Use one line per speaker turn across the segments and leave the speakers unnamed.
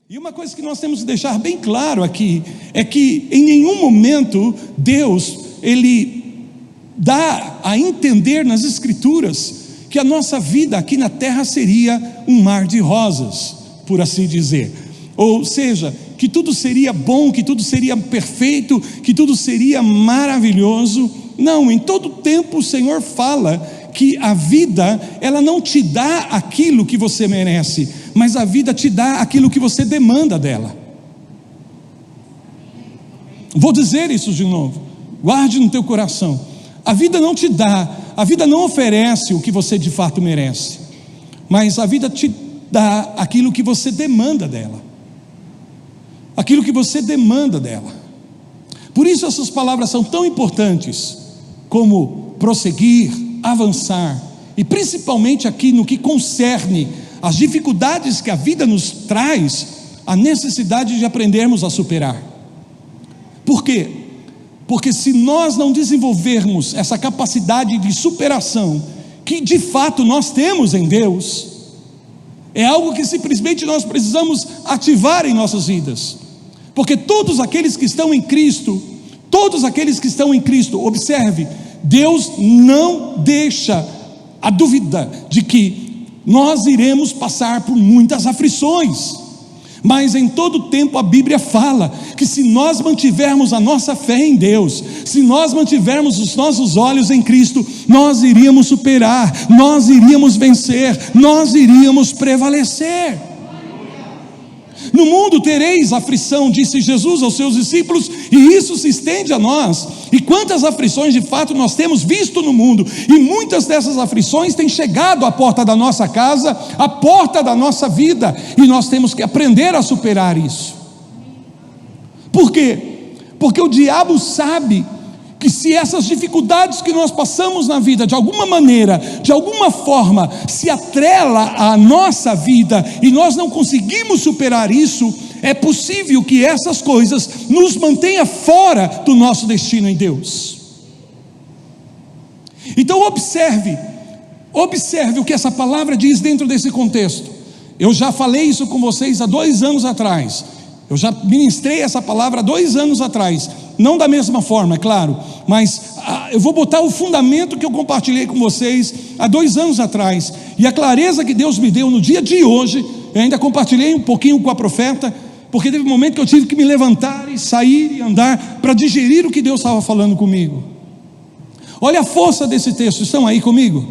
E uma coisa que nós temos que deixar bem claro aqui é que em nenhum momento Deus, Ele dá a entender nas Escrituras que a nossa vida aqui na terra seria um mar de rosas, por assim dizer. Ou seja, que tudo seria bom, que tudo seria perfeito, que tudo seria maravilhoso. Não, em todo tempo o Senhor fala que a vida, ela não te dá aquilo que você merece, mas a vida te dá aquilo que você demanda dela. Vou dizer isso de novo, guarde no teu coração. A vida não te dá, a vida não oferece o que você de fato merece, mas a vida te dá aquilo que você demanda dela. Aquilo que você demanda dela. Por isso essas palavras são tão importantes, como prosseguir, avançar, e principalmente aqui no que concerne as dificuldades que a vida nos traz, a necessidade de aprendermos a superar. Por quê? Porque se nós não desenvolvermos essa capacidade de superação, que de fato nós temos em Deus, é algo que simplesmente nós precisamos ativar em nossas vidas. Porque todos aqueles que estão em Cristo, observe, Deus não deixa a dúvida de que nós iremos passar por muitas aflições, mas em todo tempo a Bíblia fala que se nós mantivermos a nossa fé em Deus, se nós mantivermos os nossos olhos em Cristo, nós iríamos superar, nós iríamos vencer, nós iríamos prevalecer. No mundo tereis aflição, disse Jesus aos seus discípulos, e isso se estende a nós. E quantas aflições de fato nós temos visto no mundo, e muitas dessas aflições têm chegado à porta da nossa casa, à porta da nossa vida, e nós temos que aprender a superar isso. Por quê? Porque o diabo sabe que se essas dificuldades que nós passamos na vida, de alguma maneira, de alguma forma, se atrela à nossa vida, e nós não conseguimos superar isso, é possível que essas coisas nos mantenham fora do nosso destino em Deus. Então observe o que essa palavra diz dentro desse contexto. Eu já falei isso com vocês há 2 anos atrás, eu já ministrei essa palavra há 2 anos atrás, não da mesma forma, é claro, mas eu vou botar o fundamento que eu compartilhei com vocês há 2 anos atrás, e a clareza que Deus me deu no dia de hoje. Eu ainda compartilhei um pouquinho com a profeta, porque teve um momento que eu tive que me levantar e sair e andar para digerir o que Deus estava falando comigo. Olha a força desse texto, estão aí comigo?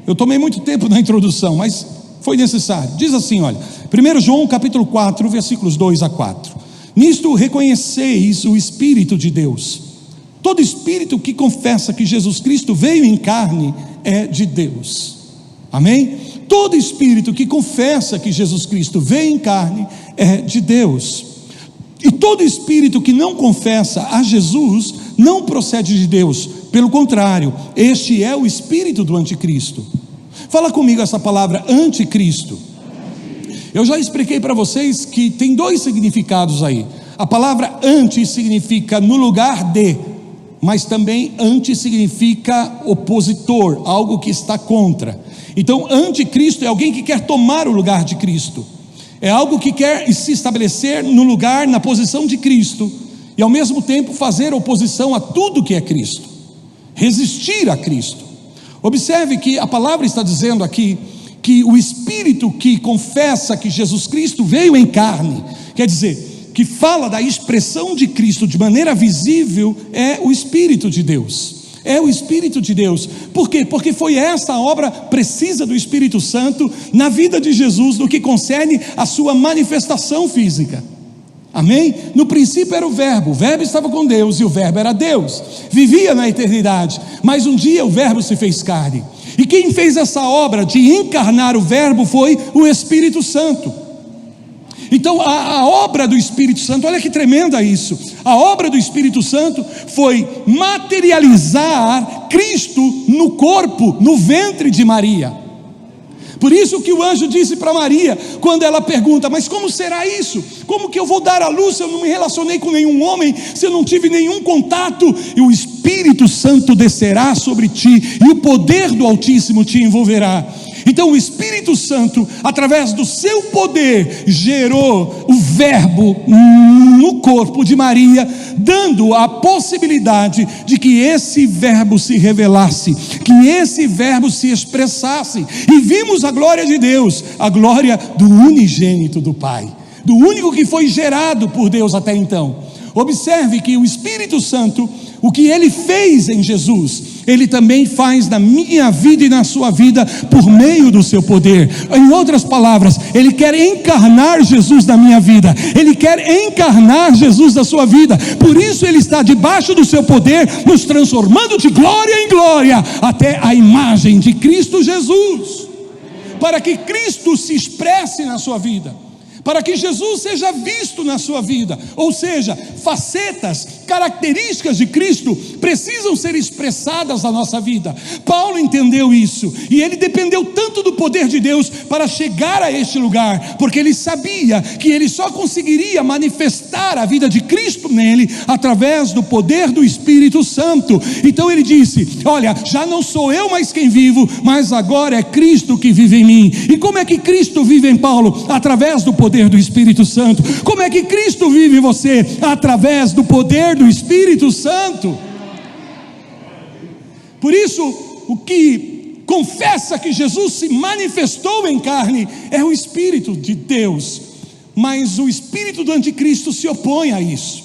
Eu tomei muito tempo na introdução, mas foi necessário. Diz assim, olha, 1 João capítulo 4, versículos 2 a 4. Nisto reconheceis o Espírito de Deus. Todo espírito que confessa que Jesus Cristo veio em carne é de Deus. Amém? Todo espírito que confessa que Jesus Cristo veio em carne é de Deus. E todo espírito que não confessa a Jesus não procede de Deus. Pelo contrário, este é o espírito do anticristo. Fala comigo essa palavra anticristo. Eu já expliquei para vocês que tem 2 significados aí. A palavra anti significa no lugar de, mas também anti significa opositor, algo que está contra. Então anticristo é alguém que quer tomar o lugar de Cristo, é algo que quer se estabelecer no lugar, na posição de Cristo, e ao mesmo tempo fazer oposição a tudo que é Cristo, resistir a Cristo. Observe que a palavra está dizendo aqui que o espírito que confessa que Jesus Cristo veio em carne, quer dizer, que fala da expressão de Cristo de maneira visível, é o Espírito de Deus. É o Espírito de Deus. Por quê? Porque foi essa a obra precisa do Espírito Santo na vida de Jesus, no que concerne a sua manifestação física. Amém? No princípio era o verbo estava com Deus, e o verbo era Deus, vivia na eternidade, mas um dia o verbo se fez carne, e quem fez essa obra de encarnar o verbo foi o Espírito Santo. Então a obra do Espírito Santo, olha que tremenda isso, a obra do Espírito Santo foi materializar Cristo no corpo, no ventre de Maria. Por isso que o anjo disse para Maria, quando ela pergunta, mas como será isso? Como que eu vou dar à luz se eu não me relacionei com nenhum homem, se eu não tive nenhum contato? E o Espírito Santo descerá sobre ti, e o poder do Altíssimo te envolverá. Então o Espírito Santo, através do seu poder, gerou o verbo no corpo de Maria, dando a possibilidade de que esse verbo se revelasse, que esse verbo se expressasse, e vimos a glória de Deus, a glória do unigênito do Pai, do único que foi gerado por Deus até então. Observe que o Espírito Santo, o que ele fez em Jesus, ele também faz na minha vida e na sua vida por meio do seu poder. Em outras palavras, ele quer encarnar Jesus na minha vida, ele quer encarnar Jesus na sua vida. Por isso ele está debaixo do seu poder, nos transformando de glória em glória até a imagem de Cristo Jesus, para que Cristo se expresse na sua vida, para que Jesus seja visto na sua vida. Ou seja, facetas, características de Cristo precisam ser expressadas na nossa vida. Paulo entendeu isso, e ele dependeu tanto do poder de Deus para chegar a este lugar, porque ele sabia que ele só conseguiria manifestar a vida de Cristo nele através do poder do Espírito Santo. Então ele disse: olha, já não sou eu mais quem vivo, mas agora é Cristo que vive em mim. E como é que Cristo vive em Paulo? Através do poder do Espírito Santo. Como é que Cristo vive em você? Através do poder do Espírito Santo. Por isso, o que confessa que Jesus se manifestou em carne é o Espírito de Deus, mas o espírito do anticristo se opõe a isso.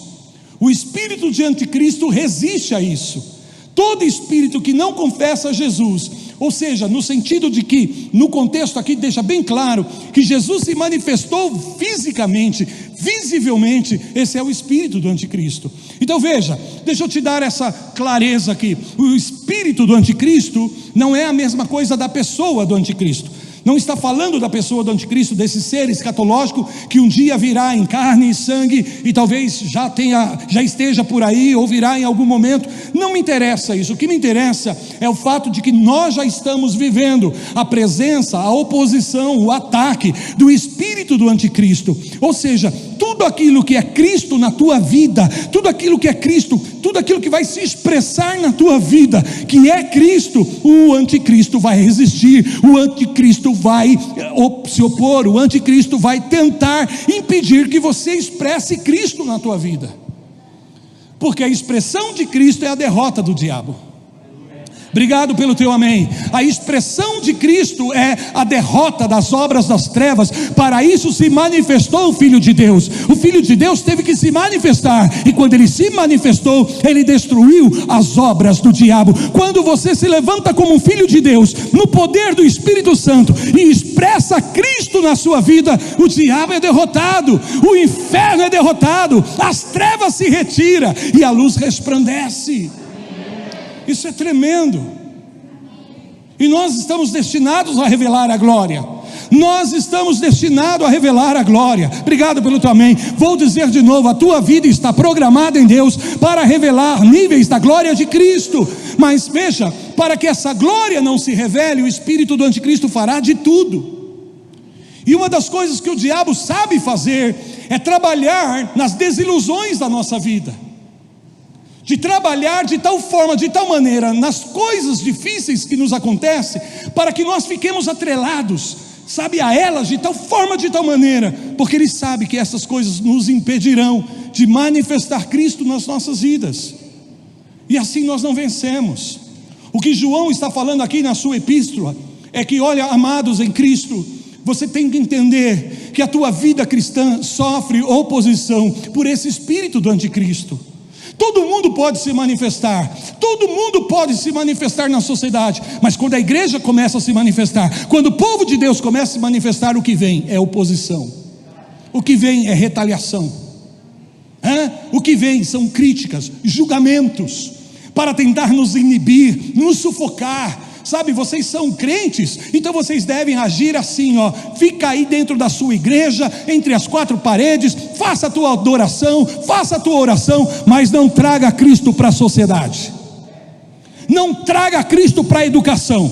O espírito de anticristo resiste a isso. Todo espírito que não confessa Jesus, ou seja, no sentido de que, no contexto aqui deixa bem claro que Jesus se manifestou fisicamente, visivelmente, esse é o espírito do anticristo. Então veja, deixa eu te dar essa clareza aqui: o espírito do anticristo não é a mesma coisa da pessoa do anticristo. Não está falando da pessoa do anticristo, desse ser escatológico que um dia virá em carne e sangue, e talvez já esteja por aí, ou virá em algum momento. Não me interessa isso. O que me interessa é o fato de que nós já estamos vivendo a presença, a oposição, o ataque do espírito do anticristo. Ou seja, tudo aquilo que é Cristo na tua vida, tudo aquilo que é Cristo, tudo aquilo que vai se expressar na tua vida, que é Cristo, o anticristo vai resistir, o anticristo vai se opor, o anticristo vai tentar impedir que você expresse Cristo na tua vida, porque a expressão de Cristo é a derrota do diabo. Obrigado pelo teu amém. A expressão de Cristo é a derrota das obras das trevas. Para isso se manifestou o Filho de Deus. O Filho de Deus teve que se manifestar, e quando ele se manifestou, ele destruiu as obras do diabo. Quando você se levanta como um filho de Deus, no poder do Espírito Santo, e expressa Cristo na sua vida, o diabo é derrotado, o inferno é derrotado, as trevas se retiram e a luz resplandece. Isso é tremendo. E nós estamos destinados a revelar a glória. Nós estamos destinados a revelar a glória. Obrigado pelo teu amém. Vou dizer de novo: a tua vida está programada em Deus para revelar níveis da glória de Cristo. Mas veja, para que essa glória não se revele, o espírito do anticristo fará de tudo. E uma das coisas que o diabo sabe fazer é trabalhar nas desilusões da nossa vida, de trabalhar de tal forma, de tal maneira, nas coisas difíceis que nos acontecem, para que nós fiquemos atrelados, sabe, a elas de tal forma, de tal maneira, porque ele sabe que essas coisas nos impedirão de manifestar Cristo nas nossas vidas, e assim nós não vencemos. O que João está falando aqui na sua epístola é que, olha, amados em Cristo, você tem que entender que a tua vida cristã sofre oposição por esse espírito do anticristo. Todo mundo pode se manifestar, todo mundo pode se manifestar na sociedade, mas quando a igreja começa a se manifestar, quando o povo de Deus começa a se manifestar, o que vem é oposição, o que vem é retaliação, o que vem são críticas, julgamentos, para tentar nos inibir, nos sufocar. Sabe, vocês são crentes, então vocês devem agir assim, ó. Fica aí dentro da sua igreja, entre as quatro paredes, faça a tua adoração, faça a tua oração, mas não traga Cristo para a sociedade, não traga Cristo para a educação,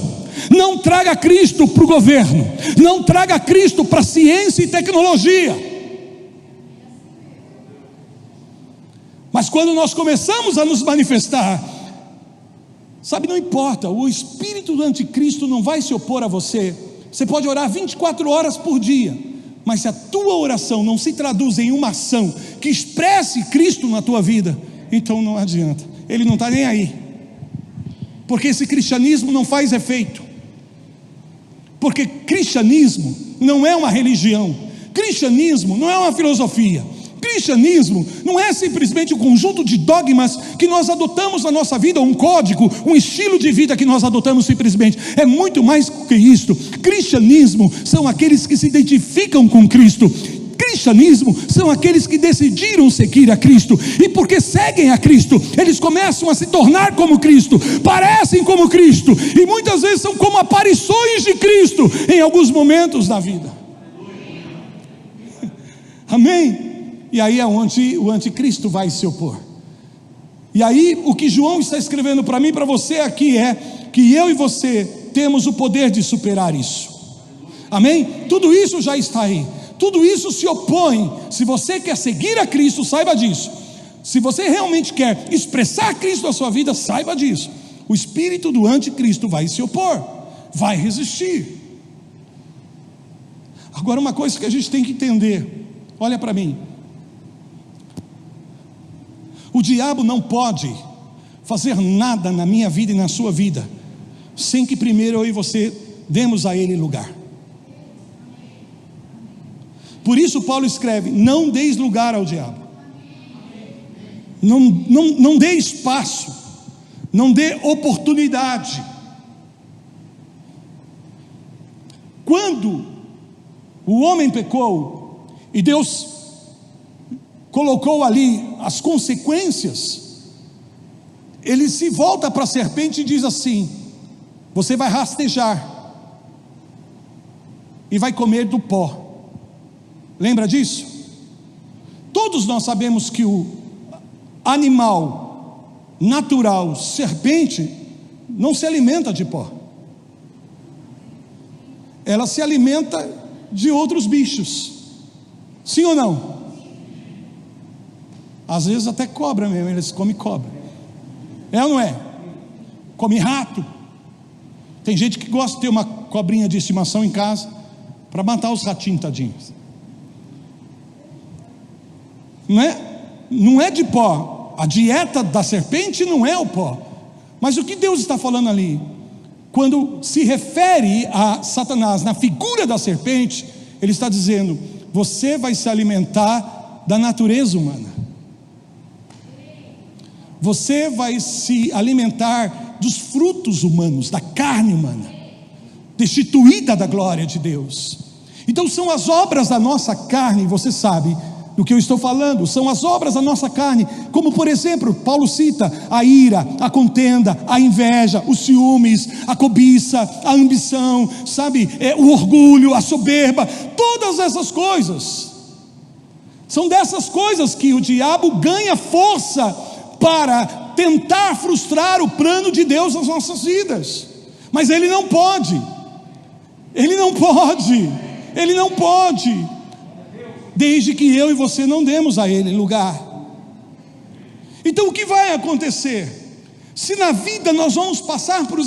não traga Cristo para o governo, não traga Cristo para a ciência e tecnologia. Mas quando nós começamos a nos manifestar, sabe, não importa, o espírito do anticristo não vai se opor a você, Você pode orar 24 horas por dia, mas se a tua oração não se traduz em uma ação que expresse Cristo na tua vida, então não adianta, Ele não está nem aí, porque esse cristianismo não faz efeito, porque cristianismo não é uma religião, cristianismo não é uma filosofia, cristianismo não é simplesmente um conjunto de dogmas que nós adotamos na nossa vida, um código, um estilo de vida que nós adotamos simplesmente. É muito mais que isto. Cristianismo são aqueles que se identificam com Cristo. Cristianismo são aqueles que decidiram seguir a Cristo, e porque seguem a Cristo, eles começam a se tornar como Cristo, parecem como Cristo, e muitas vezes são como aparições de Cristo em alguns momentos da vida. Amém? E aí é onde o anticristo vai se opor. E aí o que João está escrevendo para mim e para você aqui é que eu e você temos o poder de superar isso. Amém? Tudo isso já está aí, tudo isso se opõe. Se você quer seguir a Cristo, saiba disso. Se você realmente quer expressar Cristo na sua vida, saiba disso. O espírito do anticristo vai se opor, vai resistir. Agora, uma coisa que a gente tem que entender, olha para mim. O diabo não pode fazer nada na minha vida e na sua vida sem que primeiro eu e você demos a ele lugar. Por isso Paulo escreve: não deis lugar ao diabo, não dê espaço, não dê oportunidade. Quando o homem pecou e Deus colocou ali as consequências, ele se volta para a serpente e diz assim: você vai rastejar e vai comer do pó. Lembra disso? Todos nós sabemos que o animal natural, serpente, não se alimenta de pó, ela se alimenta de outros bichos, sim ou não? Às vezes até cobra mesmo, eles comem cobra, é ou não é? Come rato. Tem gente que gosta de ter uma cobrinha de estimação em casa para matar os ratinhos tadinhos. Não é de pó. A dieta da serpente não é o pó. Mas o que Deus está falando ali, quando se refere a Satanás na figura da serpente, Ele está dizendo: você vai se alimentar da natureza humana, você vai se alimentar dos frutos humanos, da carne humana, destituída da glória de Deus. Então são as obras da nossa carne, você sabe do que eu estou falando, são as obras da nossa carne, como por exemplo, Paulo cita a ira, a contenda, a inveja, os ciúmes, a cobiça, a ambição, sabe, o orgulho, a soberba, todas essas coisas, são dessas coisas que o diabo ganha força para tentar frustrar o plano de Deus nas nossas vidas, mas ele não pode, desde que eu e você não demos a ele lugar. Então o que vai acontecer? Se na vida nós vamos passar por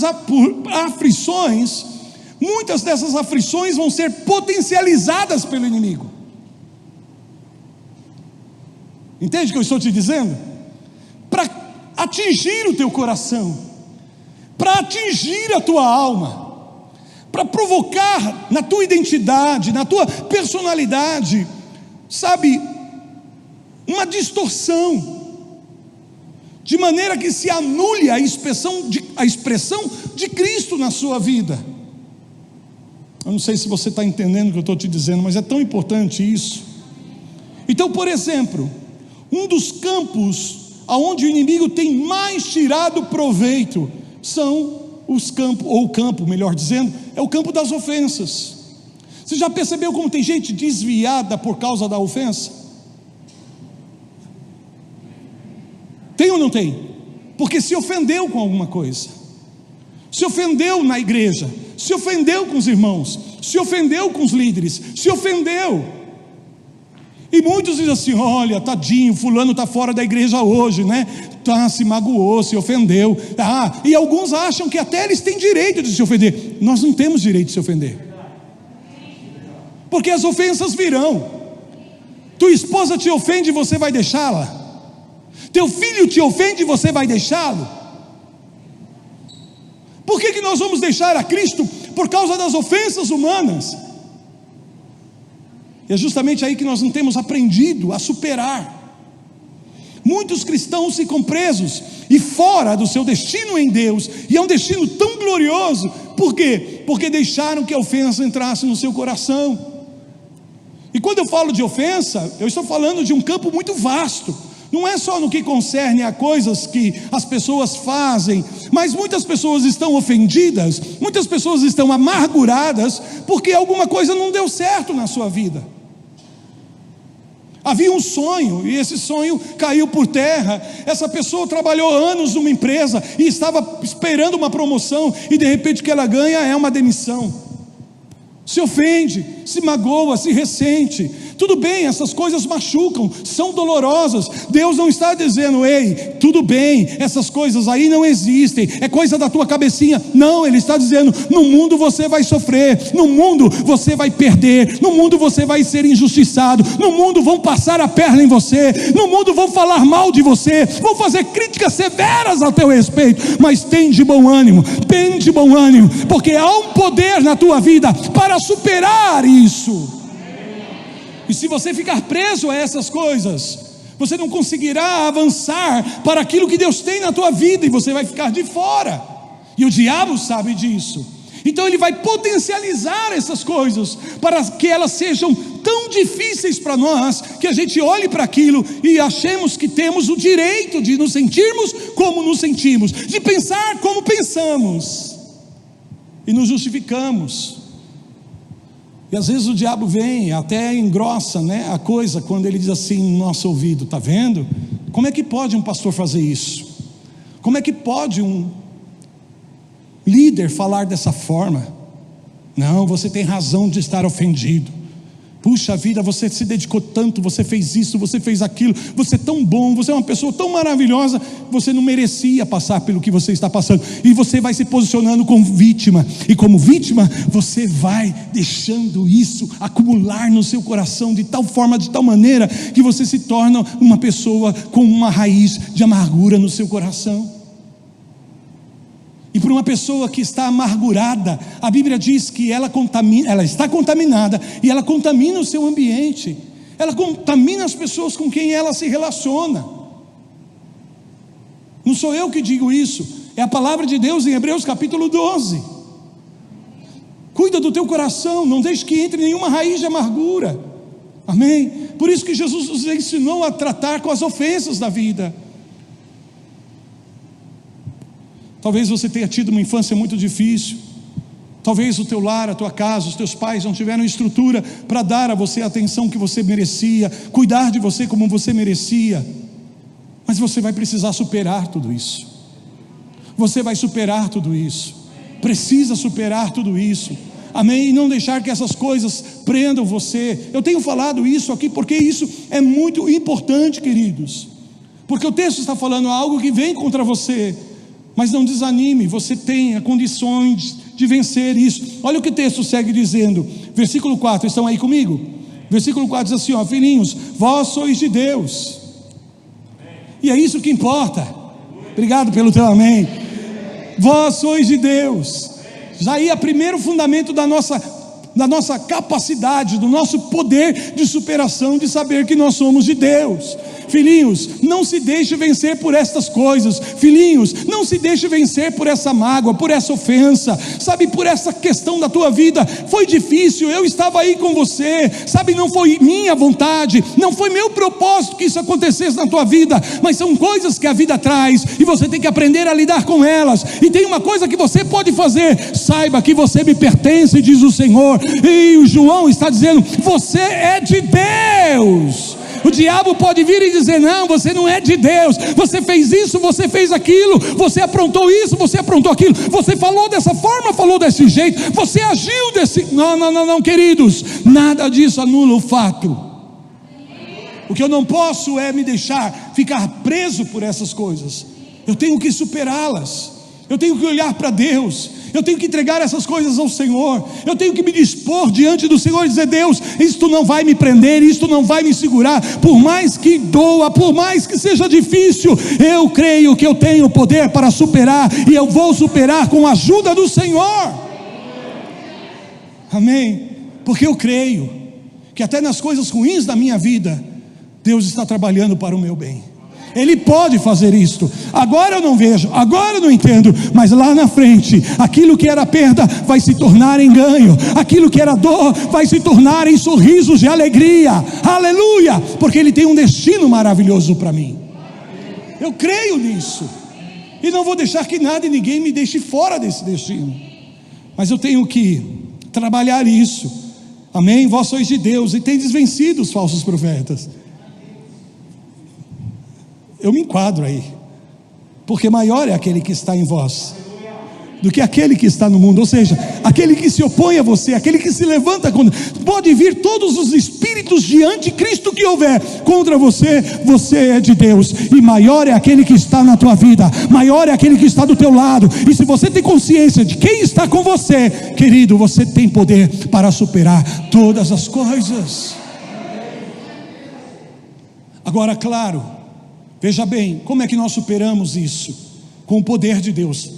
aflições, muitas dessas aflições vão ser potencializadas pelo inimigo. Entende o que eu estou te dizendo? Para atingir o teu coração, para atingir a tua alma, para provocar na tua identidade, na tua personalidade, sabe, uma distorção, de maneira que se anule a expressão de Cristo na sua vida. Eu não sei se você está entendendo o que eu estou te dizendo, mas é tão importante isso. Então, por exemplo, um dos campos aonde o inimigo tem mais tirado proveito são os campos, ou o campo, melhor dizendo, é o campo das ofensas. Você já percebeu como tem gente desviada por causa da ofensa? Tem ou não tem? Porque se ofendeu com alguma coisa, se ofendeu na igreja, se ofendeu com os irmãos, se ofendeu com os líderes, se ofendeu. E muitos dizem assim: olha, tadinho, fulano está fora da igreja hoje, né? Se magoou, se ofendeu. E alguns acham que até eles têm direito de se ofender. Nós não temos direito de se ofender. porque as ofensas virão. Tua esposa te ofende e você vai deixá-la? Teu filho te ofende e você vai deixá-lo? Por que nós vamos deixar a Cristo? Por causa das ofensas humanas. E é justamente aí que nós não temos aprendido a superar. Muitos cristãos ficam presos e fora do seu destino em Deus, e é um destino tão glorioso. Por quê? Porque deixaram que a ofensa entrasse no seu coração. E quando eu falo de ofensa, eu estou falando de um campo muito vasto. Não é só no que concerne a coisas que as pessoas fazem, mas muitas pessoas estão ofendidas, muitas pessoas estão amarguradas, porque alguma coisa não deu certo na sua vida. Havia um sonho, e esse sonho caiu por terra. Essa pessoa trabalhou anos numa empresa, e estava esperando uma promoção, e de repente o que ela ganha é uma demissão. Se ofende, se magoa, se ressente. Tudo bem, essas coisas machucam, são dolorosas. Deus não está dizendo: ei, tudo bem, essas coisas aí não existem, é coisa da tua cabecinha. Não, Ele está dizendo: no mundo você vai sofrer, no mundo você vai perder, no mundo você vai ser injustiçado, no mundo vão passar a perna em você, no mundo vão falar mal de você, vão fazer críticas severas a teu respeito, mas tem de bom ânimo, porque há um poder na tua vida para superar isso. E se você ficar preso a essas coisas, você não conseguirá avançar para aquilo que Deus tem na tua vida, e você vai ficar de fora, e o diabo sabe disso. Então ele vai potencializar essas coisas, para que elas sejam tão difíceis para nós, que a gente olhe para aquilo e achemos que temos o direito de nos sentirmos como nos sentimos, de pensar como pensamos, e nos justificamos. E às vezes o diabo vem, até engrossa, né, a coisa, quando ele diz assim no nosso ouvido: está vendo? Como é que pode um pastor fazer isso? Como é que pode um líder falar dessa forma? Não, você tem razão de estar ofendido. Puxa vida, você se dedicou tanto, você fez isso, você fez aquilo, você é tão bom, você é uma pessoa tão maravilhosa, você não merecia passar pelo que você está passando. E você vai se posicionando como vítima, e como vítima você vai deixando isso acumular no seu coração de tal forma, de tal maneira, que você se torna uma pessoa com uma raiz de amargura no seu coração. E para uma pessoa que está amargurada, a Bíblia diz que ela está contaminada, e ela contamina o seu ambiente, ela contamina as pessoas com quem ela se relaciona. Não sou eu que digo isso, é a palavra de Deus em Hebreus capítulo 12. Cuida do teu coração, não deixe que entre nenhuma raiz de amargura. Amém? Por isso que Jesus nos ensinou a tratar com as ofensas da vida. Talvez você tenha tido uma infância muito difícil. Talvez o teu lar, a tua casa, os teus pais não tiveram estrutura para dar a você a atenção que você merecia, cuidar de você como você merecia. Mas você vai precisar superar tudo isso. Você vai superar tudo isso. Precisa superar tudo isso. Amém? E não deixar que essas coisas prendam você. Eu tenho falado isso aqui porque isso é muito importante, queridos. Porque o texto está falando algo que vem contra você. Mas não desanime, você tem condições de vencer isso. Olha o que o texto segue dizendo, versículo 4, estão aí comigo? Versículo 4 diz assim: ó, filhinhos, vós sois de Deus, e é isso que importa. Obrigado pelo teu amém. Vós sois de Deus. Já aí é o primeiro fundamento da nossa capacidade, do nosso poder de superação, de saber que nós somos de Deus. Filhinhos, não se deixe vencer por estas coisas. Filhinhos, não se deixe vencer por essa mágoa, por essa ofensa, sabe, por essa questão da tua vida. Foi difícil, eu estava aí com você, sabe, não foi minha vontade, não foi meu propósito que isso acontecesse na tua vida, mas são coisas que a vida traz, e você tem que aprender a lidar com elas. E tem uma coisa que você pode fazer: saiba que você me pertence, diz o Senhor. E o João está dizendo: você é de Deus. O diabo pode vir e dizer: não, você não é de Deus, você fez isso, você fez aquilo, você aprontou isso, você aprontou aquilo, você falou dessa forma, falou desse jeito, você agiu desse... Não, queridos, nada disso anula o fato. O que eu não posso é me deixar ficar preso por essas coisas. Eu tenho que superá-las. Eu tenho que olhar para Deus, Eu tenho que entregar essas coisas ao Senhor. Eu tenho que me dispor diante do Senhor e dizer: Deus, isto não vai me prender, isto não vai me segurar. Por mais que doa, por mais que seja difícil, eu creio que eu tenho poder para superar, e eu vou superar com a ajuda do Senhor. Amém? Porque eu creio que até nas coisas ruins da minha vida, Deus está trabalhando para o meu bem. Ele pode fazer isto. Agora eu não vejo, agora eu não entendo, mas lá na frente, aquilo que era perda vai se tornar em ganho, aquilo que era dor vai se tornar em sorrisos de alegria. Aleluia! Porque Ele tem um destino maravilhoso para mim. Eu creio nisso, e não vou deixar que nada e ninguém me deixe fora desse destino. Mas eu tenho que trabalhar isso. Amém? Vós sois de Deus e tendes vencido os falsos profetas. Eu me enquadro aí, porque maior é aquele que está em vós do que aquele que está no mundo. Ou seja, aquele que se opõe a você, aquele que se levanta contra. Pode vir todos os espíritos de anticristo que houver contra você, você é de Deus, e maior é aquele que está na tua vida, maior é aquele que está do teu lado. E se você tem consciência de quem está com você, querido, você tem poder para superar todas as coisas. Agora, claro, veja bem, como é que nós superamos isso? Com o poder de Deus,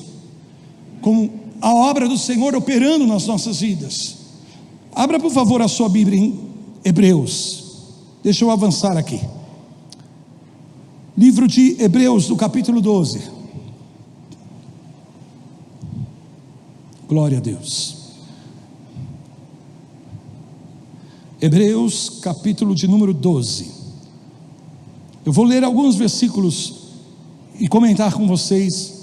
com a obra do Senhor operando nas nossas vidas. Abra por favor a sua Bíblia em Hebreus. Deixa eu avançar aqui. Livro de Hebreus, do capítulo 12. Glória a Deus. Hebreus, capítulo de número 12. Eu vou ler alguns versículos e comentar com vocês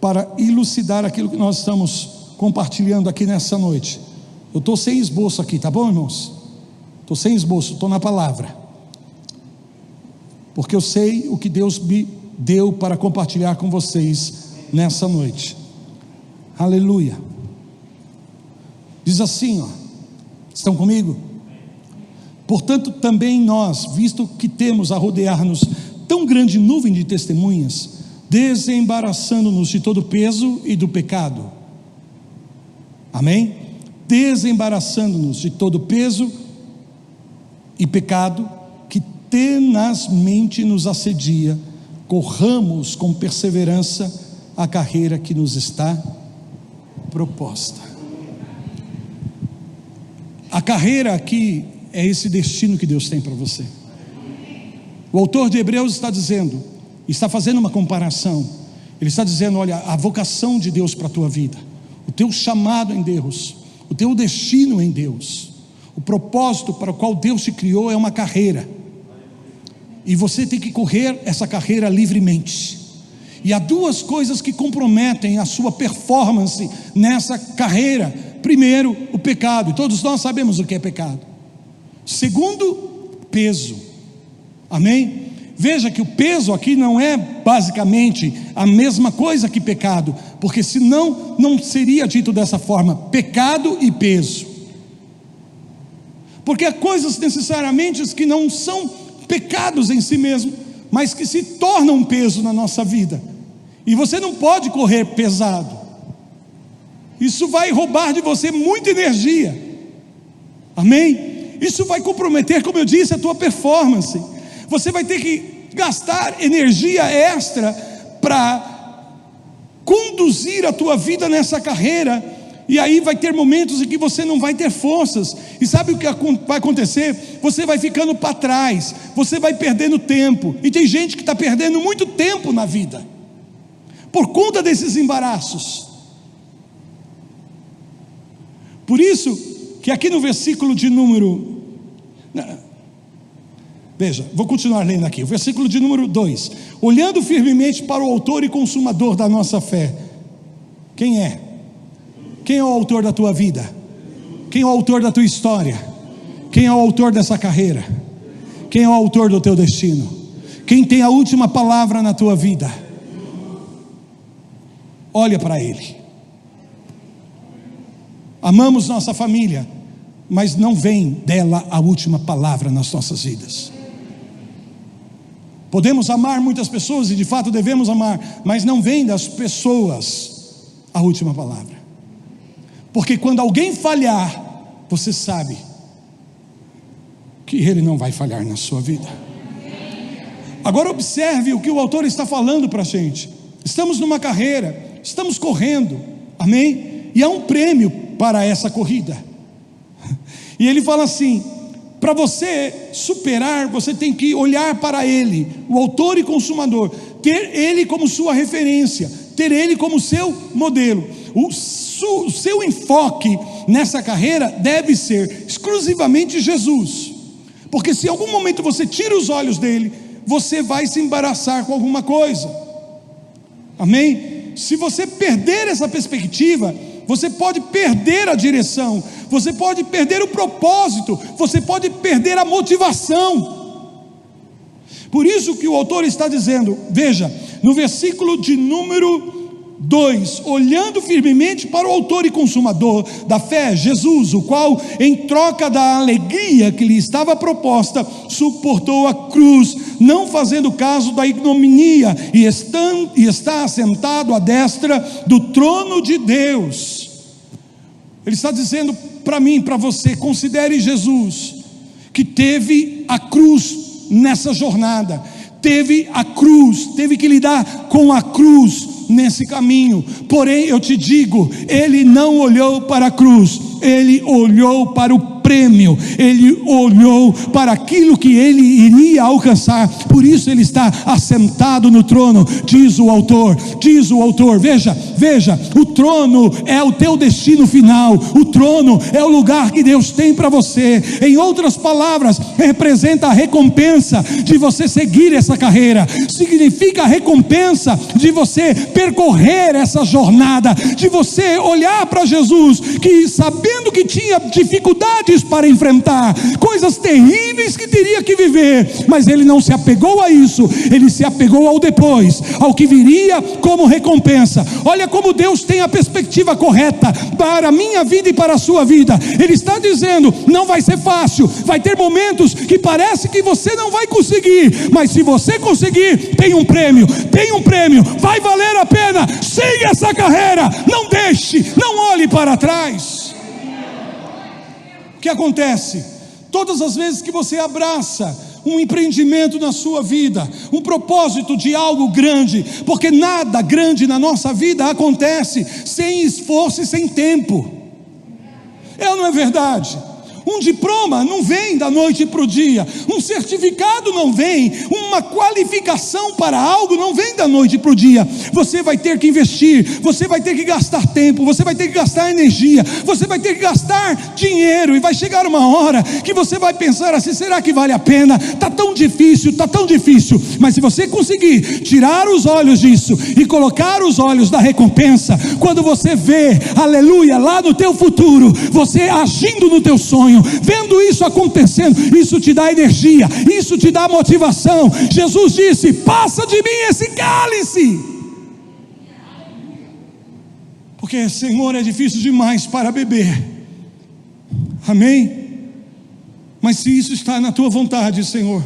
para elucidar aquilo que nós estamos compartilhando aqui nessa noite. Eu estou sem esboço aqui, tá bom, irmãos? Estou sem esboço, estou na palavra, porque eu sei o que Deus me deu para compartilhar com vocês nessa noite. Aleluia. Diz assim, ó, estão comigo? Portanto, também nós, visto que temos a rodear-nos tão grande nuvem de testemunhas, desembaraçando-nos de todo o peso e do pecado. Amém? Desembaraçando-nos de todo o peso e pecado que tenazmente nos assedia, corramos com perseverança a carreira que nos está proposta. A carreira aqui é esse destino que Deus tem para você. O autor de Hebreus está dizendo, está fazendo uma comparação. Ele está dizendo: olha, a vocação de Deus para a tua vida, o teu chamado em Deus, o teu destino em Deus, o propósito para o qual Deus te criou é uma carreira, e você tem que correr essa carreira livremente. E há duas coisas que comprometem a sua performance nessa carreira. Primeiro, o pecado, e todos nós sabemos o que é pecado. Segundo, peso. Amém? Veja que o peso aqui não é basicamente a mesma coisa que pecado, porque senão não seria dito dessa forma, pecado e peso. Porque há coisas necessariamente que não são pecados em si mesmo, mas que se tornam um peso na nossa vida, e você não pode correr pesado. Isso vai roubar de você muita energia. Amém? Isso vai comprometer, como eu disse, a tua performance. Você vai ter que gastar energia extra para conduzir a tua vida nessa carreira, e aí vai ter momentos em que você não vai ter forças, e sabe o que vai acontecer? Você vai ficando para trás, você vai perdendo tempo, e tem gente que está perdendo muito tempo na vida, por conta desses embaraços. Por isso que aqui no versículo de número, veja, vou continuar lendo aqui, o versículo de número 2: olhando firmemente para o autor e consumador da nossa fé. Quem é? Quem é o autor da tua vida? Quem é o autor da tua história? Quem é o autor dessa carreira? Quem é o autor do teu destino? Quem tem a última palavra na tua vida? Olha para Ele. Amamos nossa família, mas não vem dela a última palavra nas nossas vidas. Podemos amar muitas pessoas, e de fato devemos amar, mas não vem das pessoas a última palavra. porque quando alguém falhar, você sabe que ele não vai falhar na sua vida. Agora observe o que o autor está falando para a gente. Estamos numa carreira, estamos correndo, amém? E há um prêmio para essa corrida. E ele fala assim: para você superar, você tem que olhar para ele, o autor e consumador, ter ele como sua referência, ter ele como seu modelo. O seu enfoque nessa carreira deve ser exclusivamente Jesus, porque se em algum momento você tira os olhos dele, você vai se embaraçar com alguma coisa, amém? Se você perder essa perspectiva, você pode perder a direção, você pode perder o propósito, você pode perder a motivação. Por isso que o autor está dizendo, veja, no versículo de número 2, olhando firmemente para o autor e consumador da fé, Jesus, o qual, em troca da alegria que lhe estava proposta, suportou a cruz, não fazendo caso da ignominia, e está assentado à destra do trono de Deus. Ele está dizendo para mim, para você, considere Jesus, que teve a cruz nessa jornada, teve a cruz, teve que lidar com a cruz nesse caminho. Porém eu te digo, ele não olhou para a cruz, ele olhou para o prêmio, ele olhou para aquilo que ele iria alcançar. Por isso ele está assentado no trono, diz o autor, veja, o trono é o teu destino final, o trono é o lugar que Deus tem para você. Em outras palavras, representa a recompensa de você seguir essa carreira, significa a recompensa de você percorrer essa jornada, de você olhar para Jesus, que sabendo que tinha dificuldades para enfrentar, coisas terríveis que teria que viver, mas ele não se apegou a isso, ele se apegou ao depois, ao que viria como recompensa. Olha como Deus tem a perspectiva correta para a minha vida e para a sua vida. Ele está dizendo, não vai ser fácil, vai ter momentos que parece que você não vai conseguir, mas se você conseguir, tem um prêmio, vai valer a pena. Siga essa carreira, não deixe, não olhe para trás. O que acontece? Todas as vezes que você abraça um empreendimento na sua vida, um propósito de algo grande, porque nada grande na nossa vida acontece sem esforço e sem tempo. É ou não é verdade? Um diploma não vem da noite para o dia, um certificado não vem, uma qualificação para algo não vem da noite para o dia. Você vai ter que investir, você vai ter que gastar tempo, você vai ter que gastar energia, você vai ter que gastar dinheiro, e vai chegar uma hora que você vai pensar assim, será que vale a pena? Está tão difícil, mas se você conseguir tirar os olhos disso e colocar os olhos da recompensa, quando você vê, aleluia, lá no teu futuro, você agindo no teu sonho, vendo isso acontecendo, isso te dá energia, isso te dá motivação. Jesus disse, passa de mim esse cálice, porque Senhor, é difícil demais para beber, amém? Mas se isso está na tua vontade, Senhor,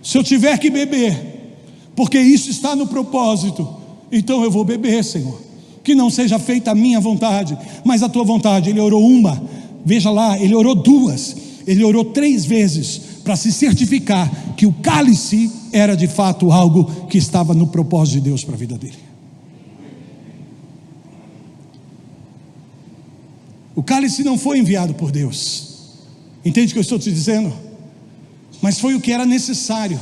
se eu tiver que beber, porque isso está no propósito, então eu vou beber, Senhor. Que não seja feita a minha vontade, mas a tua vontade. Ele orou uma, veja lá, ele orou duas, ele orou 3 vezes, para se certificar que o cálice era de fato algo que estava no propósito de Deus para a vida dele. O cálice não foi enviado por Deus, entende o que eu estou te dizendo? Mas foi o que era necessário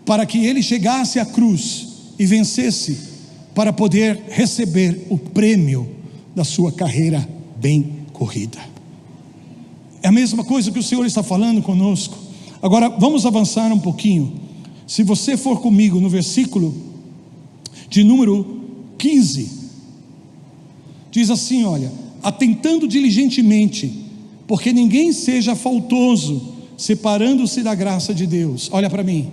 para que ele chegasse à cruz e vencesse, para poder receber o prêmio da sua carreira bem corrida. É a mesma coisa que o Senhor está falando conosco. Agora vamos avançar um pouquinho. Se você for comigo no versículo de número 15, diz assim, olha, atentando diligentemente, porque ninguém seja faltoso, separando-se da graça de Deus. Olha para mim,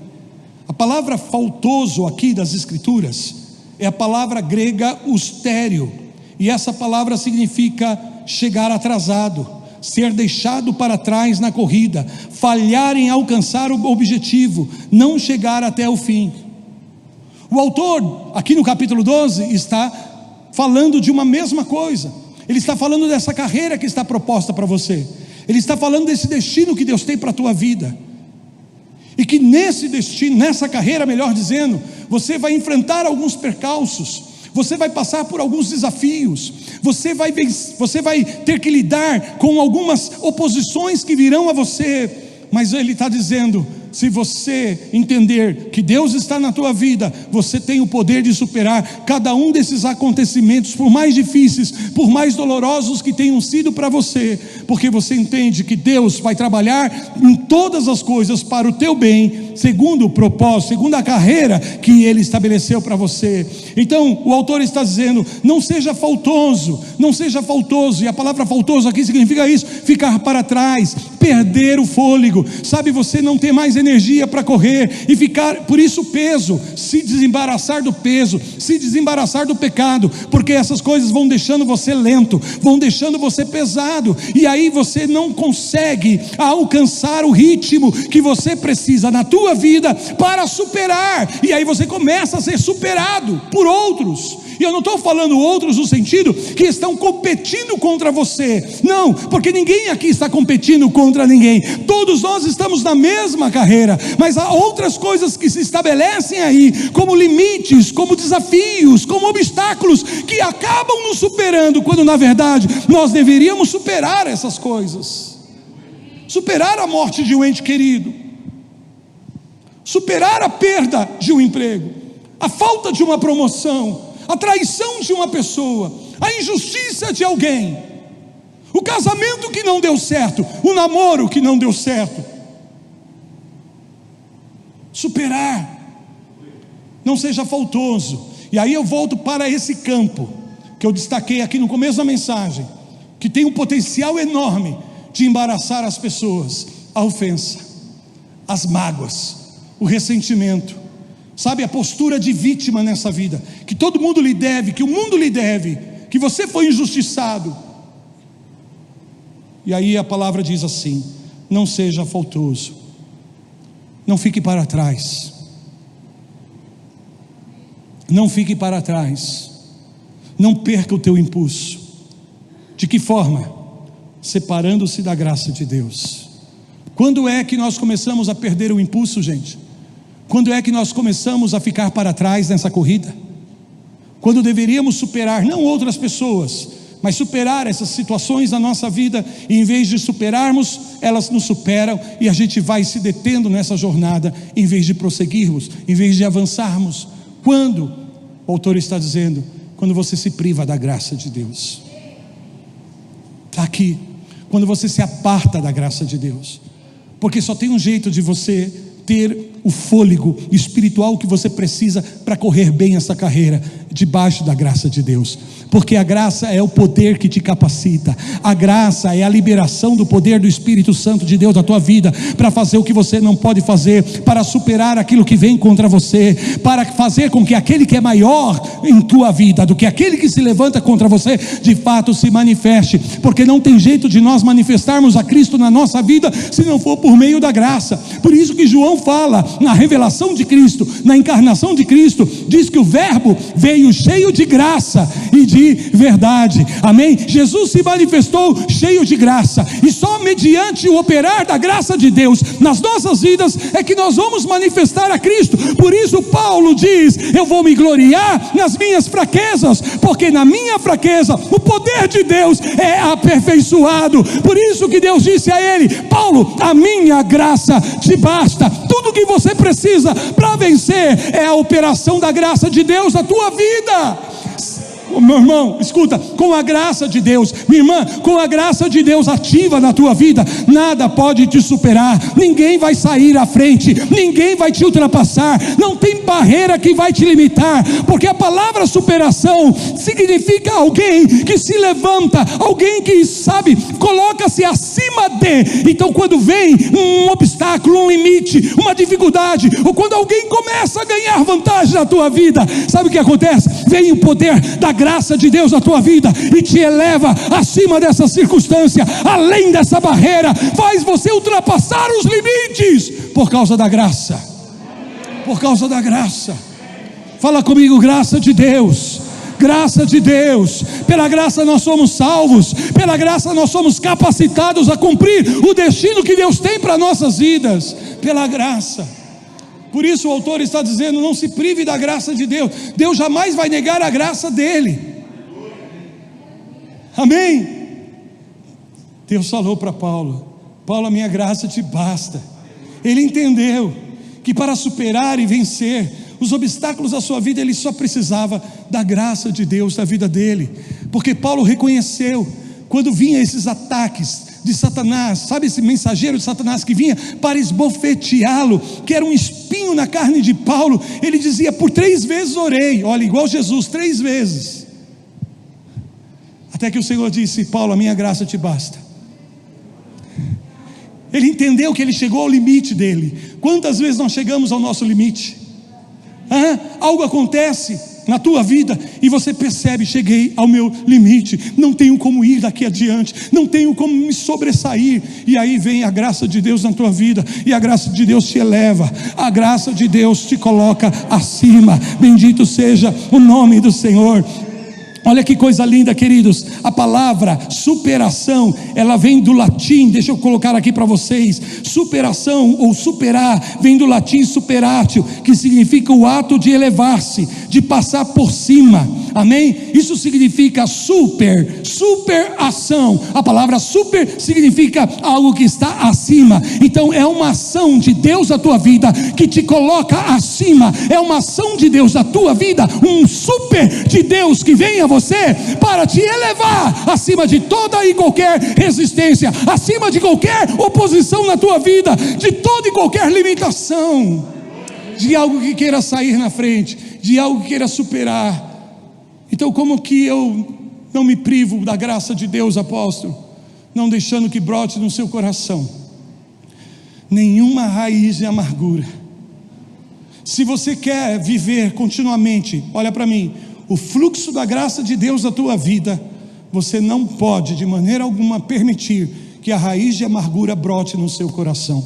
a palavra faltoso aqui das escrituras é a palavra grega ustério, e essa palavra significa chegar atrasado, ser deixado para trás na corrida, falhar em alcançar o objetivo, não chegar até o fim. O autor, aqui no capítulo 12, está falando de uma mesma coisa. Ele está falando dessa carreira que está proposta para você. Ele está falando desse destino que Deus tem para a tua vida. E que nesse destino, nessa carreira, melhor dizendo, você vai enfrentar alguns percalços, você vai passar por alguns desafios, você vai ter que lidar com algumas oposições que virão a você. Mas ele está dizendo: se você entender que Deus está na tua vida, você tem o poder de superar cada um desses acontecimentos, por mais difíceis, por mais dolorosos que tenham sido para você, porque você entende que Deus vai trabalhar em todas as coisas para o teu bem, segundo o propósito, segundo a carreira que Ele estabeleceu para você. Então o autor está dizendo: não seja faltoso, não seja faltoso. E a palavra faltoso aqui significa isso: ficar para trás, perder o fôlego, sabe, você não tem mais energia para correr e ficar, por isso peso, se desembaraçar do peso, se desembaraçar do pecado, porque essas coisas vão deixando você lento, vão deixando você pesado, e aí você não consegue alcançar o ritmo que você precisa na tua vida para superar, e aí você começa a ser superado por outros. E eu não estou falando outros no sentido que estão competindo contra você, não, porque ninguém aqui está competindo contra ninguém, todos nós estamos na mesma carreira, mas há outras coisas que se estabelecem aí, como limites, como desafios, como obstáculos, que acabam nos superando, quando na verdade nós deveríamos superar essas coisas, superar a morte de um ente querido, superar a perda de um emprego, a falta de uma promoção, a traição de uma pessoa, a injustiça de alguém, o casamento que não deu certo, o namoro que não deu certo. Superar, não seja faltoso. E aí eu volto para esse campo que eu destaquei aqui no começo da mensagem, que tem um potencial enorme de embaraçar as pessoas: a ofensa, as mágoas, o ressentimento, sabe, a postura de vítima nessa vida, que todo mundo lhe deve, que o mundo lhe deve, que você foi injustiçado. E aí a palavra diz assim: não seja faltoso, não fique para trás, não fique para trás, não perca o teu impulso. De que forma? Separando-se da graça de Deus. Quando é que nós começamos a perder o impulso, gente? Quando é que nós começamos a ficar para trás nessa corrida? Quando deveríamos superar, não outras pessoas, mas superar essas situações na nossa vida, e em vez de superarmos, elas nos superam, e a gente vai se detendo nessa jornada, em vez de prosseguirmos, em vez de avançarmos. Quando? O autor está dizendo: quando você se priva da graça de Deus. Está aqui, quando você se aparta da graça de Deus, porque só tem um jeito de você ter o fôlego espiritual que você precisa para correr bem essa carreira, debaixo da graça de Deus. Porque a graça é o poder que te capacita, a graça é a liberação do poder do Espírito Santo de Deus na tua vida, para fazer o que você não pode fazer, para superar aquilo que vem contra você, para fazer com que aquele que é maior em tua vida do que aquele que se levanta contra você, de fato se manifeste. Porque não tem jeito de nós manifestarmos a Cristo na nossa vida, se não for por meio da graça. Por isso que João fala, na revelação de Cristo, na encarnação de Cristo, diz que o verbo veio cheio de graça e de verdade, amém? Jesus se manifestou cheio de graça, e só mediante o operar da graça de Deus nas nossas vidas é que nós vamos manifestar a Cristo. Por isso Paulo diz: eu vou me gloriar nas minhas fraquezas, porque na minha fraqueza o poder de Deus é aperfeiçoado. Por isso que Deus disse a ele: Paulo, a minha graça te basta. Tudo que você precisa para vencer é a operação da graça de Deus na tua vida. Meu irmão, escuta, com a graça de Deus, minha irmã, com a graça de Deus ativa na tua vida, nada pode te superar, ninguém vai sair à frente, ninguém vai te ultrapassar, não tem barreira que vai te limitar, porque a palavra superação significa alguém que se levanta, alguém que, sabe, coloca-se acima de. Então quando vem um obstáculo, um limite, uma dificuldade, ou quando alguém começa a ganhar vantagem na tua vida, sabe o que acontece? Vem o poder da graça de Deus na tua vida e te eleva acima dessa circunstância, além dessa barreira, faz você ultrapassar os limites por causa da graça. Por causa da graça. Fala comigo, graça de Deus. Graça de Deus. Pela graça nós somos salvos. Pela graça nós somos capacitados a cumprir o destino que Deus tem para nossas vidas. Pela graça. Por isso o autor está dizendo: não se prive da graça de Deus. Deus jamais vai negar a graça dele. Amém? Deus falou para Paulo: Paulo, a minha graça te basta. Ele entendeu que para superar e vencer os obstáculos da sua vida, ele só precisava da graça de Deus na vida dele. Porque Paulo reconheceu, quando vinha esses ataques de Satanás, sabe, esse mensageiro de Satanás que vinha para esbofeteá-lo, que era um espinho na carne de Paulo, ele dizia: por 3 vezes orei. Olha, igual Jesus, 3 vezes. Até que o Senhor disse: Paulo, a minha graça te basta. Ele entendeu que ele chegou ao limite dele. Quantas vezes nós chegamos ao nosso limite? Algo acontece na tua vida e você percebe: cheguei ao meu limite, não tenho como ir daqui adiante, não tenho como me sobressair. E aí vem a graça de Deus na tua vida, e a graça de Deus te eleva, a graça de Deus te coloca acima. Bendito seja o nome do Senhor. Olha que coisa linda, queridos. A palavra superação, ela vem do latim, deixa eu colocar aqui para vocês. Superação ou superar vem do latim superatio, que significa o ato de elevar-se, de passar por cima. Amém? Isso significa superação. A palavra super significa algo que está acima. Então é uma ação de Deus na tua vida que te coloca acima. É uma ação de Deus na tua vida, um super de Deus que vem a você para te elevar acima de toda e qualquer resistência, acima de qualquer oposição na tua vida, de toda e qualquer limitação, de algo que queira sair na frente, de algo que queira superar. Então, como que eu não me privo da graça de Deus, apóstolo? Não deixando que brote no seu coração nenhuma raiz de amargura. Se você quer viver continuamente, olha para mim, o fluxo da graça de Deus na tua vida, você não pode de maneira alguma permitir que a raiz de amargura brote no seu coração.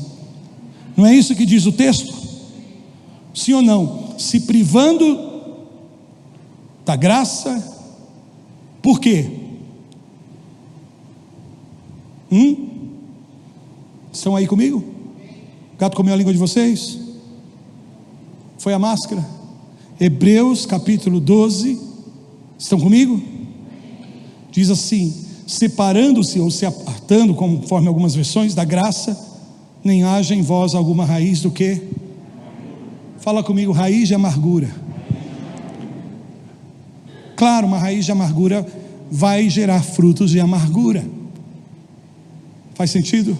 Não é isso que diz o texto? Sim ou não? Se privando da graça, por quê? Estão aí comigo? O gato comeu a língua de vocês? Foi a máscara? Hebreus capítulo 12, estão comigo? Diz assim: separando-se ou se apartando, conforme algumas versões, da graça, nem haja em vós alguma raiz do que? Fala comigo, raiz de amargura. Claro, uma raiz de amargura vai gerar frutos de amargura. Faz sentido?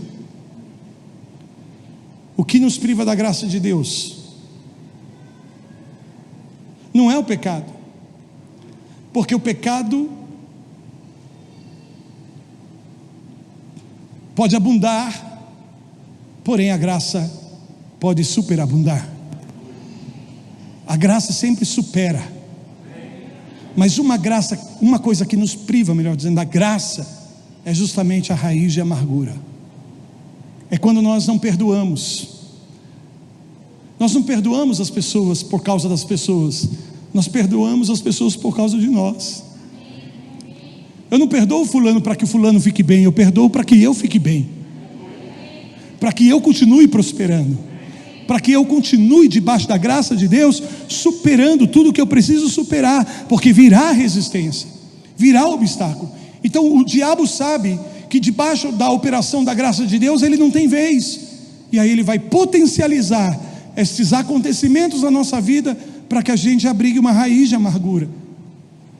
O que nos priva da graça de Deus? Não é o pecado, porque o pecado pode abundar, porém a graça pode superabundar. A graça sempre supera, mas uma coisa que nos priva, melhor dizendo, da graça, é justamente a raiz de amargura. É quando nós não perdoamos. Nós não perdoamos as pessoas por causa das pessoas, nós perdoamos as pessoas por causa de nós. Eu não perdoo o fulano para que o fulano fique bem, eu perdoo para que eu fique bem, para que eu continue prosperando, para que eu continue debaixo da graça de Deus, superando tudo que eu preciso superar, porque virá resistência, virá obstáculo. Então o diabo sabe que debaixo da operação da graça de Deus ele não tem vez, e aí ele vai potencializar esses acontecimentos na nossa vida para que a gente abrigue uma raiz de amargura.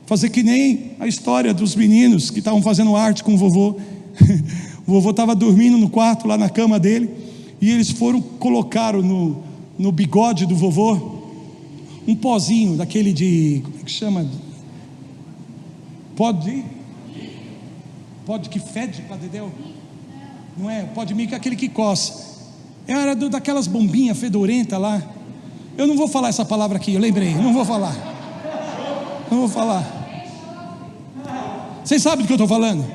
Fazer que nem a história dos meninos que estavam fazendo arte com o vovô. O vovô estava dormindo no quarto, lá na cama dele, e eles colocaram no bigode do vovô um pozinho daquele de, como é que chama? Pó que fede para dedéu? Não é? Pó de mico é aquele que coça. Era daquelas bombinhas fedorentas lá. Eu não vou falar essa palavra aqui, eu lembrei, não vou falar. Vocês sabem do que eu estou falando?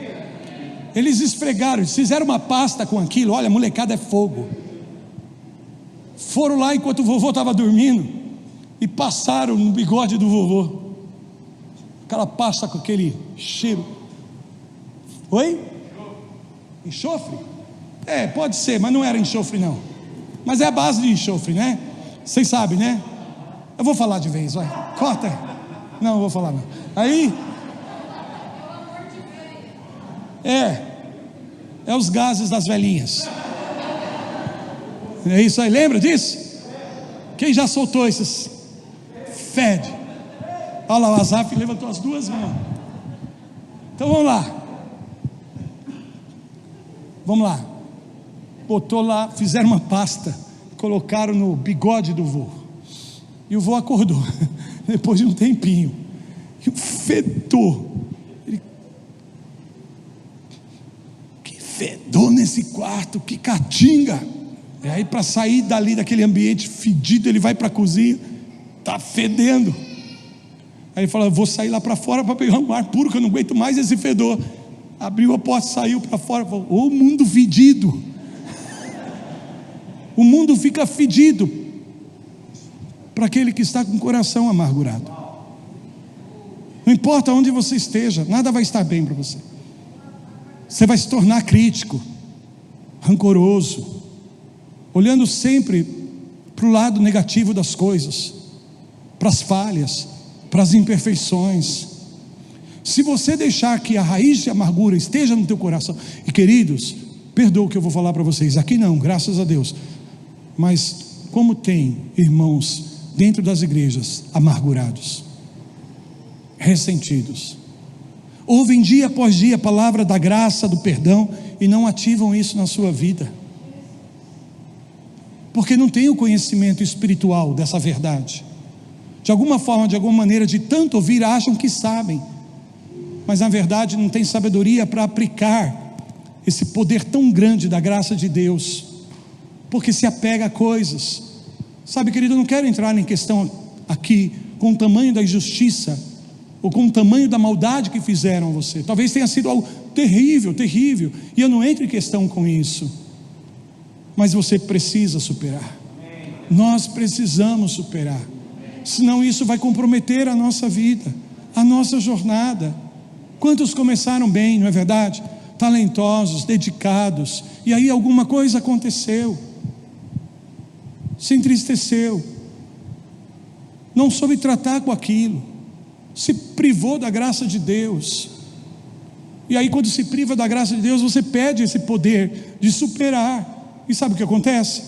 Eles esfregaram, eles fizeram uma pasta com aquilo. Olha, a molecada é fogo. Foram lá enquanto o vovô estava dormindo, e passaram no bigode do vovô, aquela pasta com aquele cheiro. Oi? Enxofre? Pode ser, mas não era enxofre não, mas é a base de enxofre, né? Vocês sabem, né? Eu vou falar de vez, vai, corta aí. Não, eu vou falar não. Aí é os gases das velhinhas. É isso aí, lembra disso? Quem já soltou esses fede? Olha lá, o Azaf levantou as duas mãos. Então vamos lá, botou lá, fizeram uma pasta, colocaram no bigode do vô, e o vô acordou depois de um tempinho, e o fedor, que fedor nesse quarto, que catinga. E aí, para sair dali daquele ambiente fedido, ele vai para a cozinha, está fedendo. Aí ele fala: vou sair lá para fora para pegar um ar puro, que eu não aguento mais esse fedor. Abriu a porta, saiu para fora, falou: ô mundo fedido. O mundo fica fedido para aquele que está com o coração amargurado. Não importa onde você esteja, nada vai estar bem para você. Você vai se tornar crítico, rancoroso, olhando sempre para o lado negativo das coisas, para as falhas, para as imperfeições. Se você deixar que a raiz de amargura esteja no teu coração, e queridos, perdoa o que eu vou falar para vocês, aqui não, graças a Deus, mas como tem irmãos dentro das igrejas amargurados, ressentidos, ouvem dia após dia a palavra da graça, do perdão, e não ativam isso na sua vida, porque não tem o conhecimento espiritual dessa verdade. De alguma forma, de alguma maneira, de tanto ouvir, acham que sabem, mas na verdade não tem sabedoria para aplicar esse poder tão grande da graça de Deus, porque se apega a coisas. Sabe, querido, eu não quero entrar em questão aqui com o tamanho da injustiça, ou com o tamanho da maldade que fizeram a você. Talvez tenha sido algo terrível, terrível, e eu não entro em questão com isso, mas você precisa superar. Nós precisamos superar, senão isso vai comprometer a nossa vida, a nossa jornada. Quantos começaram bem, não é verdade? Talentosos, dedicados, e aí alguma coisa aconteceu, se entristeceu, não soube tratar com aquilo, se privou da graça de Deus. E aí, quando se priva da graça de Deus, você perde esse poder de superar. E sabe o que acontece?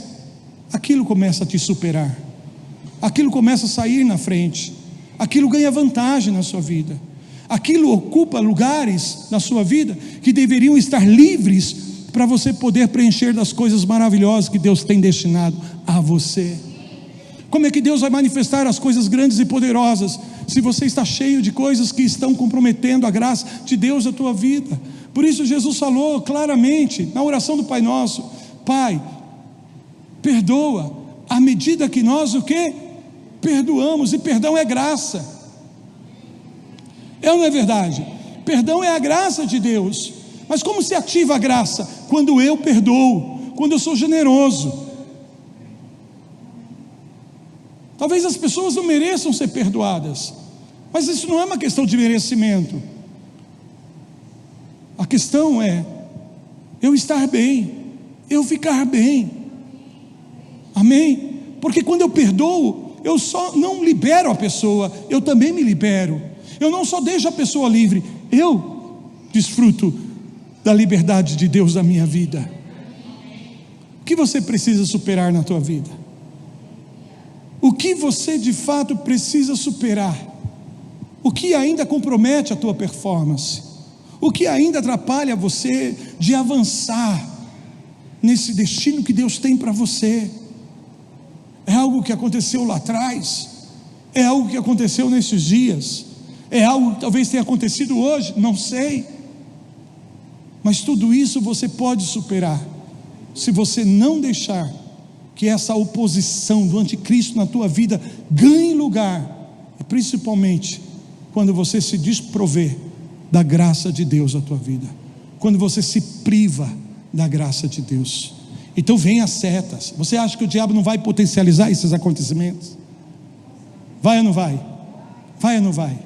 Aquilo começa a te superar, aquilo começa a sair na frente, aquilo ganha vantagem na sua vida, aquilo ocupa lugares na sua vida que deveriam estar livres para você poder preencher das coisas maravilhosas que Deus tem destinado a você. Como é que Deus vai manifestar as coisas grandes e poderosas se você está cheio de coisas que estão comprometendo a graça de Deus na tua vida? Por isso Jesus falou claramente na oração do Pai Nosso: Pai, perdoa à medida que nós o quê? Perdoamos. E perdão é graça, é ou não é verdade? Perdão é a graça de Deus. Mas como se ativa a graça? Quando eu perdoo, quando eu sou generoso. Talvez as pessoas não mereçam ser perdoadas, mas isso não é uma questão de merecimento. A questão é eu estar bem, eu ficar bem. Amém? Porque quando eu perdoo, eu só não libero a pessoa, eu também me libero. Eu não só deixo a pessoa livre, eu desfruto da liberdade de Deus na minha vida. O que você precisa superar na tua vida? O que você de fato precisa superar? O que ainda compromete a tua performance? O que ainda atrapalha você de avançar nesse destino que Deus tem para você? É algo que aconteceu lá atrás? É algo que aconteceu nesses dias? É algo que talvez tenha acontecido hoje? Não sei. Mas tudo isso você pode superar, se você não deixar que essa oposição do anticristo na tua vida ganhe lugar, e principalmente quando você se desprover da graça de Deus na tua vida, quando você se priva da graça de Deus. Então vem as setas. Você acha que o diabo não vai potencializar esses acontecimentos? Vai ou não vai? Vai ou não vai?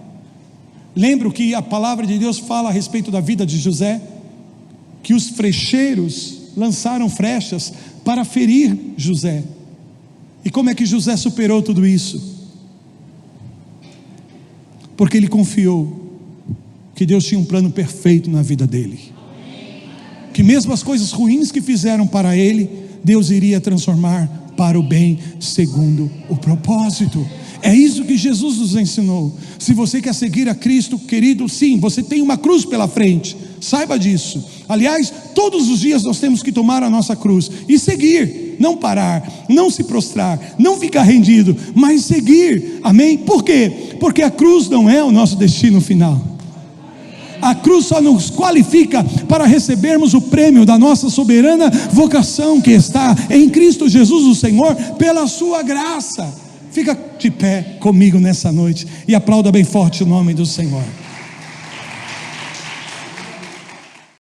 Lembra o que a palavra de Deus fala a respeito da vida de José? Que os flecheiros lançaram flechas para ferir José. E como é que José superou tudo isso? Porque ele confiou que Deus tinha um plano perfeito na vida dele, que mesmo as coisas ruins que fizeram para ele, Deus iria transformar para o bem, segundo o propósito. É isso que Jesus nos ensinou. Se você quer seguir a Cristo, querido, sim, você tem uma cruz pela frente, saiba disso. Aliás, todos os dias nós temos que tomar a nossa cruz e seguir, não parar, não se prostrar, não ficar rendido, mas seguir, amém? Por quê? Porque a cruz não é o nosso destino final. A cruz só nos qualifica para recebermos o prêmio da nossa soberana vocação que está em Cristo Jesus o Senhor, pela sua graça. Fica de pé comigo nessa noite e aplauda bem forte o nome do Senhor.